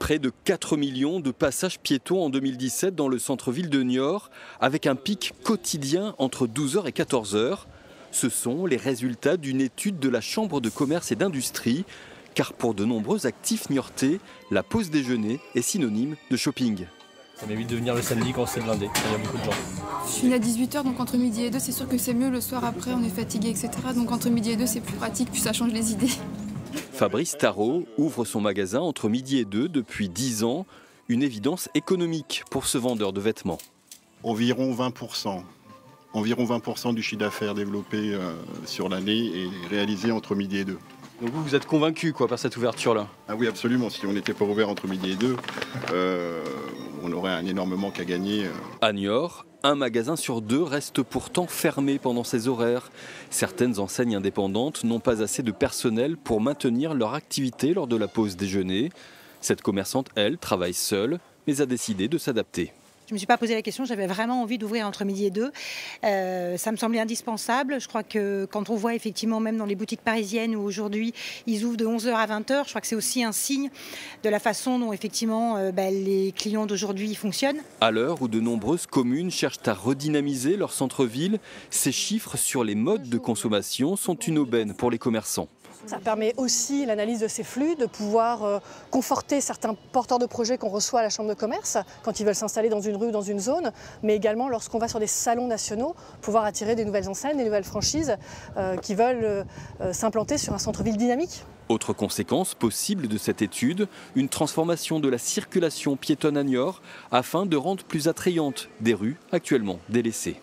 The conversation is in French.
Près de 4 millions de passages piétons en 2017 dans le centre-ville de Niort, avec un pic quotidien entre 12h et 14h. Ce sont les résultats d'une étude de la Chambre de commerce et d'industrie, car pour de nombreux actifs niortais, la pause déjeuner est synonyme de shopping. Ça m'évite de venir le samedi quand c'est blindé, il y a beaucoup de gens. Je finis à 18h, donc entre midi et 2, c'est sûr que c'est mieux. Le soir après, on est fatigué, etc. Donc entre midi et 2, c'est plus pratique, puis ça change les idées. Fabrice Tarot ouvre son magasin entre midi et 2 depuis 10 ans. Une évidence économique pour ce vendeur de vêtements. Environ 20%. Environ 20% du chiffre d'affaires développé sur l'année est réalisé entre midi et 2. Donc vous êtes convaincu par cette ouverture-là? Ah oui, absolument. Si on n'était pas ouvert entre midi et 2, on aurait un énorme manque à gagner. À Niort, un magasin sur 2 reste pourtant fermé pendant ces horaires. Certaines enseignes indépendantes n'ont pas assez de personnel pour maintenir leur activité lors de la pause déjeuner. Cette commerçante, elle, travaille seule, mais a décidé de s'adapter. Je ne me suis pas posé la question, j'avais vraiment envie d'ouvrir entre midi et 2. Ça me semblait indispensable. Je crois que quand on voit effectivement, même dans les boutiques parisiennes où aujourd'hui ils ouvrent de 11h à 20h, je crois que c'est aussi un signe de la façon dont effectivement les clients d'aujourd'hui fonctionnent. À l'heure où de nombreuses communes cherchent à redynamiser leur centre-ville, ces chiffres sur les modes de consommation sont une aubaine pour les commerçants. Ça permet aussi l'analyse de ces flux, de pouvoir conforter certains porteurs de projets qu'on reçoit à la Chambre de commerce quand ils veulent s'installer dans une rue ou dans une zone, mais également lorsqu'on va sur des salons nationaux, pouvoir attirer des nouvelles enseignes, des nouvelles franchises qui veulent s'implanter sur un centre-ville dynamique. Autre conséquence possible de cette étude, une transformation de la circulation piétonne à Niort afin de rendre plus attrayantes des rues actuellement délaissées.